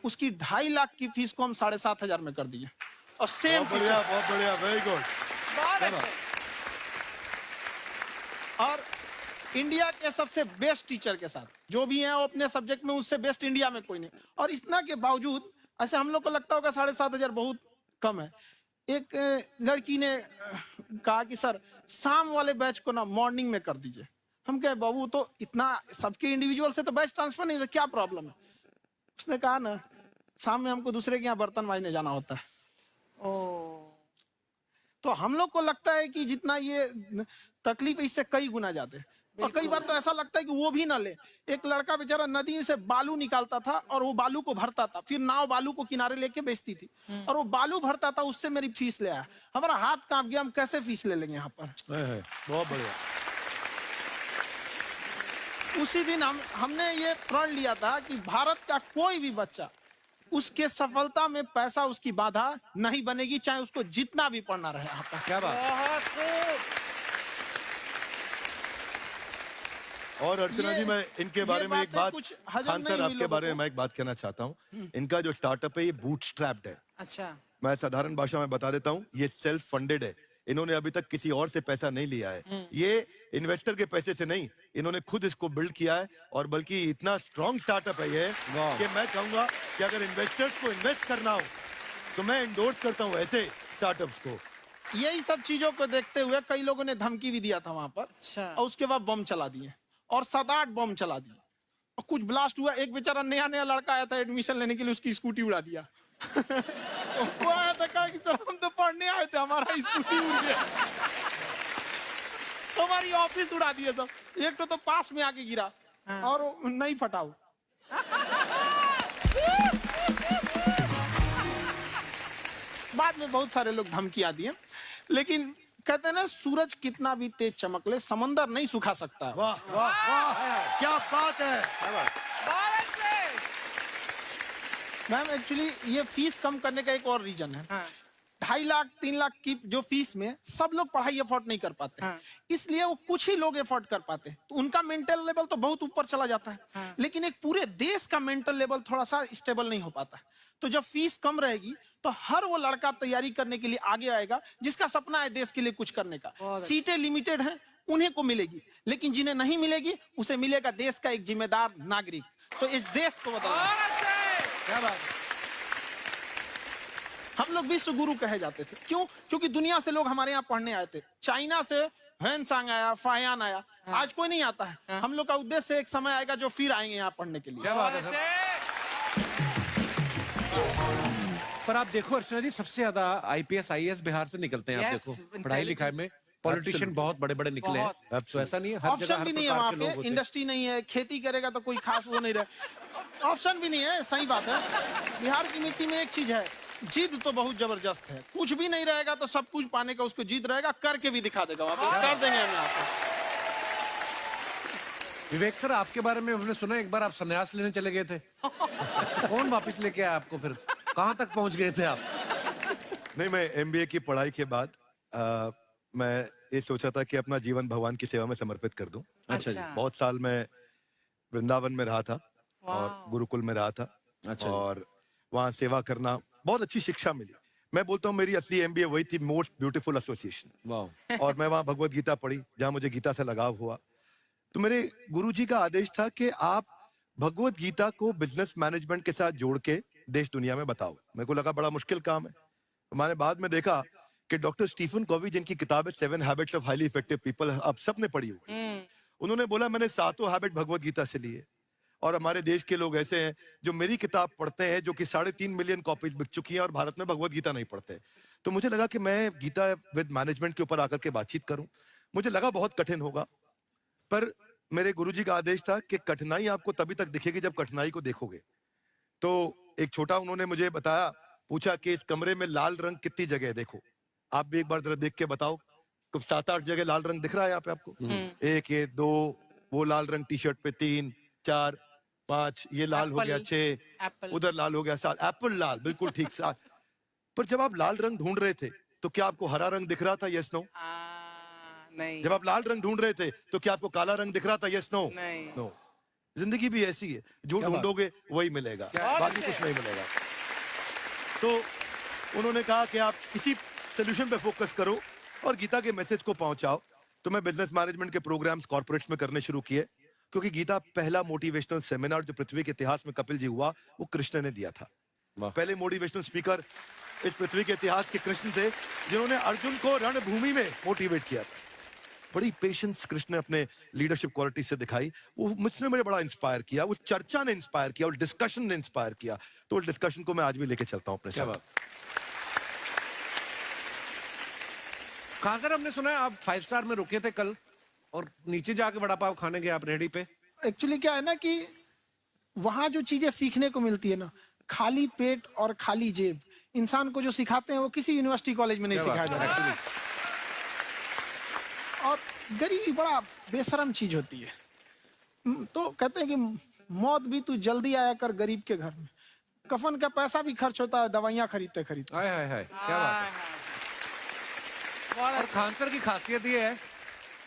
उसकी 2.5 लाख की फीस को हम 7,500 में कर दिए। और सेम बहुत बढ़िया, वेरी गुड। बहुत अच्छे। और इंडिया के सबसे बेस्ट टीचर के साथ जो भी हैं वो अपने सब्जेक्ट में उससे बेस्ट इंडिया में कोई नहीं। और इतना के बावजूद ऐसे हम लोग को लगता होगा 7,500 बहुत कम है। एक लड़की ने कहा कि सर शाम वाले बैच को ना मॉर्निंग में कर दीजिए। हम कहे बाबू तो इतना सबके इंडिविजुअल से तो बैच ट्रांसफर नहीं, क्या प्रॉब्लम है? उसने कहा ना शाम में हमको दूसरे के यहाँ बर्तन मांजने जाना होता है। तो हम लोग को लगता है कि जितना ये तकलीफ इससे कई गुना ज्यादा है। और कई बार तो ऐसा लगता है कि वो भी ना ले। एक लड़का बेचारा नदी से बालू निकालता था और वो बालू को भरता था, फिर नाव बालू को किनारे लेके बेचती थी और वो बालू भरता था, उससे मेरी फीस ले आया। हमारा हाथ कांप गया, हम कैसे फीस ले लेंगे यहाँ पर? बहुत बढ़िया। उसी दिन हमने ये प्रण लिया था कि भारत का कोई भी बच्चा उसके सफलता में पैसा उसकी बाधा नहीं बनेगी, चाहे उसको जितना भी पढ़ना रहे यहाँ पर। क्या बात। और अर्चना जी, मैं इनके बारे में एक बात, खान सर आपके बारे में मैं एक बात कहना चाहता हूँ। इनका जो स्टार्टअप है ये बूटस्ट्रैप्ड है। अच्छा। मैं साधारण भाषा में बता देता हूँ, ये सेल्फ फंडेड है। इन्होंने अभी तक किसी और से पैसा नहीं लिया है। ये इन्वेस्टर के पैसे से नहीं, इन्होंने खुद इसको बिल्ड किया है। और बल्कि इतना स्ट्रॉन्ग स्टार्टअप है ये कि मैं कहूंगा कि अगर इन्वेस्टर्स को इन्वेस्ट करना हो तो मैं इंडोर्स करता हूँ ऐसे स्टार्टअप्स को। यही सब चीजों को देखते हुए कई लोगों ने धमकी भी दिया था वहां पर। अच्छा। और उसके बाद बम चला दिए और 7-8 बम चला दिए और कुछ ब्लास्ट हुआ। एक बेचारा नया लड़का आया था एडमिशन लेने के लिए, उसकी स्कूटी उड़ा दिया। वो आया था, कहा कि सर हम तो पढ़ने आए थे, हमारा स्कूटी उड़ गया। हमारी ऑफिस उड़ा दिया सब। एक तो पास में आके गिरा और नहीं फटा वो। बाद में बहुत सारे लोग धमकियां दिए, लेकिन कहते हैं ना सूरज कितना भी तेज चमक ले समंदर नहीं सुखा सकता। वाह वाह वाह, क्या बात है। मैम एक्चुअली ये फीस कम करने का एक और रीजन है। 2.5 लाख 3 लाख की जो फीस में सब लोग पढ़ाई अफोर्ड नहीं कर पाते। इसलिए वो कुछ ही लोग अफोर्ड कर पाते हैं, तो उनका मेंटल लेवल तो बहुत ऊपर चला जाता है। लेकिन एक पूरे देश का मेंटल लेवल थोड़ा सा स्टेबल नहीं हो पाता। तो जब फीस कम रहेगी तो हर वो लड़का तैयारी करने के लिए आगे आएगा जिसका सपना है देश के लिए कुछ करने का। सीटें लिमिटेड हैं, उन्हें को मिलेगी, लेकिन जिन्हें नहीं मिलेगी उसे मिलेगा देश का एक जिम्मेदार नागरिक। तो इस देश को बदलना। क्या बात है। हम लोग विश्व गुरु कहे जाते थे, क्यों? क्योंकि दुनिया से लोग हमारे यहाँ पढ़ने आए थे। चाइना से ह्वेनसांग आया, फायान आया, आज कोई नहीं आता है। हम लोग का उद्देश्य एक समय आएगा जो फिर आएंगे यहाँ पढ़ने के लिए। क्या बात है। पर आप देखो अर्चना जी, सबसे ज्यादा आईपीएस आईएएस बिहार से निकलते हैं। आप देखो पढ़ाई लिखाई में पॉलिटिशियन बहुत बड़े बड़े निकले हैं। तो ऐसा नहीं है, हर जगह ऑप्शन भी नहीं है वहाँ पे, इंडस्ट्री नहीं है, खेती करेगा तो कोई खास वो नहीं रहे। ऑप्शन भी नहीं है, सही बात है। बिहार की मिट्टी में एक चीज है, जिद तो बहुत जबरदस्त है। कुछ भी नहीं रहेगा तो सब कुछ पाने का उसको जिद रहेगा, करके भी दिखा देगा। वहाँ पे कर देंगे हम आपको। विवेक सर, आपके बारे में हमने सुना एक बार आप संन्यास लेने चले गए थे। कौन वापस लेके आया आपको? फिर कहाँ तक पहुंच गए थे आप? नहीं, मैं एमबीए की पढ़ाई के बाद मैं ये सोचा था कि अपना जीवन भगवान की सेवा में समर्पित कर दूं। अच्छा जी। बहुत साल मैं वृंदावन में रहा था और गुरुकुल में रहा था। अच्छा। और वहाँ सेवा करना, बहुत अच्छी शिक्षा मिली। मैं बोलता हूँ मेरी असली एमबीए वही थी, मोस्ट ब्यूटीफुल एसोसिएशन। वाह। और मैं वहाँ भगवत गीता पढ़ी, जहाँ मुझे गीता से लगाव हुआ। तो मेरे गुरुजी का आदेश था कि आप भगवत गीता को बिजनेस मैनेजमेंट के साथ जोड़ के देश दुनिया में बताओ। मेरे को लगा बड़ा मुश्किल काम है। मैंने बाद में देखा कि डॉक्टर स्टीफन कोवी, जिनकी किताब है 7 habits of highly effective people, आप सबने पढ़ी होगी, उन्होंने बोला मैंने 7 हैबिट भगवत गीता से लिए। और हमारे देश के लोग ऐसे हैं जो मेरी किताब पढ़ते हैं, जो कि 3.5 मिलियन कॉपीज बिक चुकी हैं, और भारत में भगवत गीता नहीं पढ़ते। तो मुझे लगा कि मैं गीता विद मैनेजमेंट के ऊपर आकर के बातचीत करूं। मुझे लगा बहुत कठिन होगा, पर मेरे गुरुजी का आदेश था कि कठिनाई आपको तभी तक दिखेगी जब कठिनाई को देखोगे। तो एक छोटा उन्होंने मुझे बताया, पूछा कि इस कमरे में लाल रंग कितनी जगह है, देखो आप भी एक बार जरा देख के बताओ। तो 7-8 जगह लाल रंग दिख रहा है यहाँ पे आपको। 1 ये 2, वो लाल रंग टी शर्ट पे 3 4 5, ये लाल हो गया 6, उधर लाल हो गया 7, एप्पल लाल, बिल्कुल ठीक 7। पर जब आप लाल रंग ढूंढ रहे थे तो क्या आपको हरा रंग दिख रहा था? Yes no? नहीं। जब आप लाल रंग ढूंढ रहे थे तो क्या आपको काला रंग दिख रहा था? Yes no? नहीं। नो। जिंदगी भी ऐसी है, जो ढूंढोगे वही मिलेगा, बाकी कुछ नहीं मिलेगा। तो उन्होंने कहा कि आप इसी सोल्यूशन पे फोकस करो और गीता के मैसेज को पहुंचाओ। तो मैं बिजनेस मैनेजमेंट के प्रोग्राम्स कॉर्पोरेट्स में करने शुरू किए, क्योंकि गीता पहला मोटिवेशनल सेमिनार जो पृथ्वी के इतिहास में कपिल जी हुआ, वो कृष्ण ने दिया था। पहले मोटिवेशनल स्पीकर इस पृथ्वी के इतिहास के कृष्ण थे, जिन्होंने अर्जुन को रणभूमि में मोटिवेट किया था। बड़ी पेशेंस कृष्ण ने अपने लीडरशिप क्वालिटी से दिखाई, वो मुझने मुझे बड़ा इंस्पायर किया, वो चर्चा ने इंस्पायर किया, और डिस्कशन ने इंस्पायर किया। तो उस डिस्कशन को मैं आज भी लेके चलता हूं अपने साथ। कहां सर, हमने सुना है आप 5 स्टार में रुके थे कल, और नीचे जाके वड़ा पाव खाने गए आप रेडी पे। एक्चुअली क्या है ना कि वहां जो चीजें सीखने को मिलती है ना, खाली पेट और खाली जेब इंसान को जो सिखाते हैं वो किसी यूनिवर्सिटी कॉलेज में नहीं सिखाया जा रहा है। और गरीबी बड़ा बेशरम चीज होती है। तो कहते हैं कि मौत भी तू जल्दी आया कर गरीब के घर में। कफन का पैसा भी खर्च होता है दवाइयां खरीदते खरीदते। हाय हाय हाय, क्या बात है। और खान सर की खासियत ये है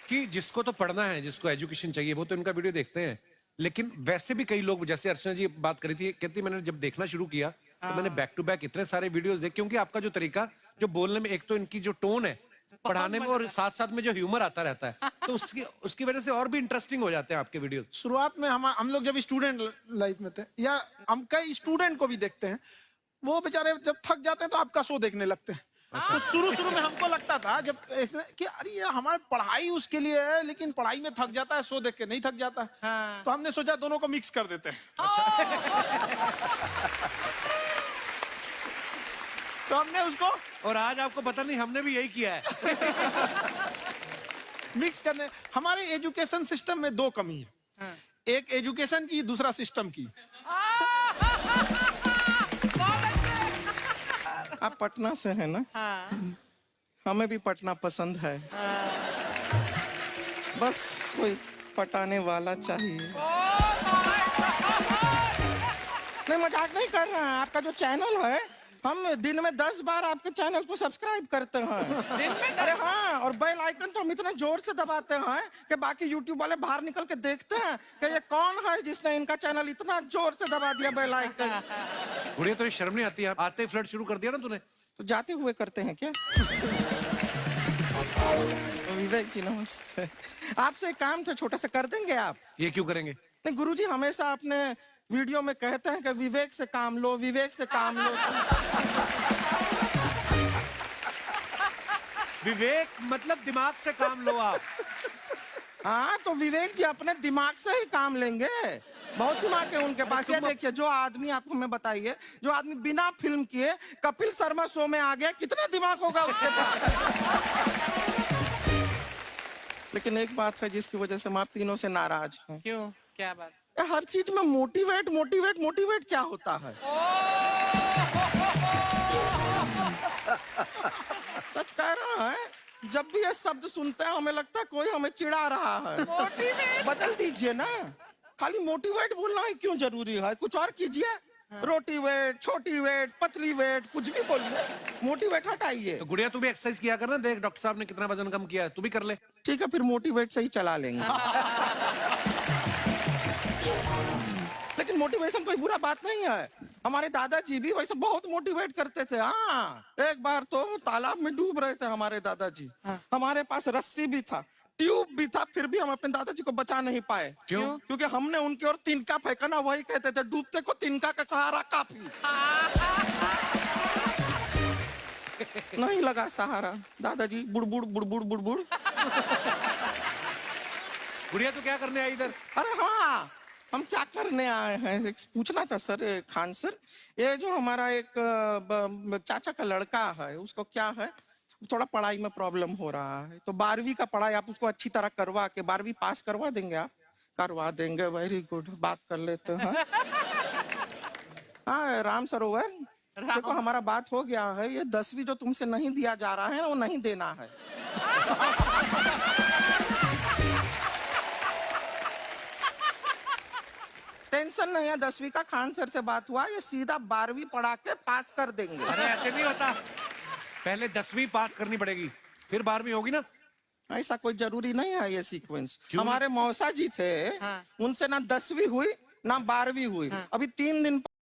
कि जिसको तो पढ़ना है, जिसको एजुकेशन चाहिए, वो तो इनका वीडियो देखते हैं। लेकिन वैसे भी कई लोग, जैसे अर्चना जी बात करी थी, कहती मैंने जब देखना शुरू किया तो मैंने बैक टू बैक इतने सारे वीडियोस देखे, क्योंकि आपका जो तरीका जो बोलने में, एक तो इनकी जो टोन है पढ़ाने में, और साथ साथ में जो ह्यूमर आता रहता है, तो उसकी वजह से और भी इंटरेस्टिंग हो जाते हैं आपके वीडियो। शुरुआत में हम लोग जब स्टूडेंट लाइफ में थे, या हम कई स्टूडेंट को भी देखते हैं, वो बेचारे जब थक जाते हैं तो आपका शो देखने लगते हैं। तो शुरू में हमको लगता था जब कि अरे यार हमारी पढ़ाई उसके लिए है, लेकिन पढ़ाई में थक जाता है, शो देख के नहीं थक जाता। तो हमने सोचा दोनों को मिक्स कर देते हैं। तो हमने उसको, और आज आपको पता नहीं, हमने भी यही किया है। मिक्स करने। हमारे एजुकेशन सिस्टम में 2 कमी है, एक एजुकेशन की, दूसरा सिस्टम की। आप पटना से हैं ना? हाँ। हमें भी पटना पसंद है। बस कोई पटाने वाला चाहिए। नहीं, मजाक नहीं कर रहे हैं। आपका जो चैनल है, हम दिन में 10 बार आपके चैनल को सब्सक्राइब करते हैं। अरे हाँ, और बेल आइकन तो हम इतना जोर से दबाते हैं कि बाकी यूट्यूब वाले बाहर निकल के देखते हैं कि ये कौन है जिसने इनका चैनल इतना जोर से दबा दिया बेल आइकन। बुढ़िया, तो ये शर्म नहीं आती है? आते ही फ्लर्ट शुरू कर दिया ना तूने। तो जाते हुए करते हैं क्या? विवेक जी नमस्ते। आपसे एक काम था छोटा सा, कर देंगे आप? ये क्यों करेंगे? नहीं, गुरुजी हमेशा अपने वीडियो में कहते हैं कि विवेक से काम लो, विवेक से काम लो। विवेक मतलब दिमाग से काम लो आप। हाँ, तो विवेक जी अपने दिमाग से ही काम लेंगे। बहुत दिमाग है उनके पास। ये देखिए, जो आदमी, आपको मैं बताइए, जो आदमी बिना फिल्म किए कपिल शर्मा शो में आ गया, कितना दिमाग होगा उसके पास। लेकिन एक बात है जिसकी वजह से हम आप तीनों से नाराज हैं। क्यों? क्या बात? हर चीज में मोटिवेट मोटिवेट मोटिवेट क्या होता है? सच कह रहा है, जब भी ये शब्द सुनते हैं हमें लगता है कोई हमें चिढ़ा रहा है। बदल दीजिए ना, खाली मोटिवेट बोलना ही क्यों जरूरी है? कुछ और कीजिए। रोटी वेट, छोटी वेट, पतली वेट, कुछ भी बोलिए, मोटिवेट हटाइए। तो गुड़िया, तू भी एक्सरसाइज किया कर ना। देख डॉक्टर साहब ने कितना वजन कम किया है, तू भी कर ले। ठीक है, फिर मोटिवेट से ही चला लेंगे। लेकिन मोटिवेशन कोई बुरा बात नहीं है। हमारे दादाजी भी वैसे बहुत मोटिवेट करते थे। हाँ, एक बार तो तालाब में डूब रहे थे हमारे दादाजी। हमारे पास रस्सी भी था, ट्यूब भी था, फिर भी हम अपने दादाजी को बचा नहीं पाए। क्यों? क्योंकि हमने उनकी ओर तिनका फेंका ना, वही कहते थे डूबते को तिनका का सहारा काफी। नहीं लगा सहारा, दादाजी बुड़बुड़ बुड़बुड़ बुड़बुड़। गुड़िया, तू क्या करने आई इधर? अरे हाँ, हम क्या करने आए हैं, एक पूछना था सर, खान सर। ये जो हमारा एक चाचा का लड़का है, उसको क्या है, थोड़ा पढ़ाई में प्रॉब्लम हो रहा है। तो 12वीं का पढ़ाई आप उसको अच्छी तरह करवा के 12वीं पास करवा देंगे आप? करवा देंगे, वेरी गुड, बात कर लेते हैं। हाँ, राम सरोवर, देखो हमारा बात हो गया है। ये 10वीं जो तुमसे नहीं दिया जा रहा है, वो नहीं देना है। टेंशन नहीं है, 10वीं का खान सर से बात हुआ, ये सीधा 12वीं पढ़ा के पास कर देंगे। अरे ऐसे नहीं होता, पहले 10वीं पास करनी पड़ेगी, फिर 12वीं होगी ना। ऐसा कोई जरूरी नहीं है ये सीक्वेंस। हमारे मौसा जी थे, उनसे ना 10वीं हुई ना 12वीं हुई। अभी 3 दिन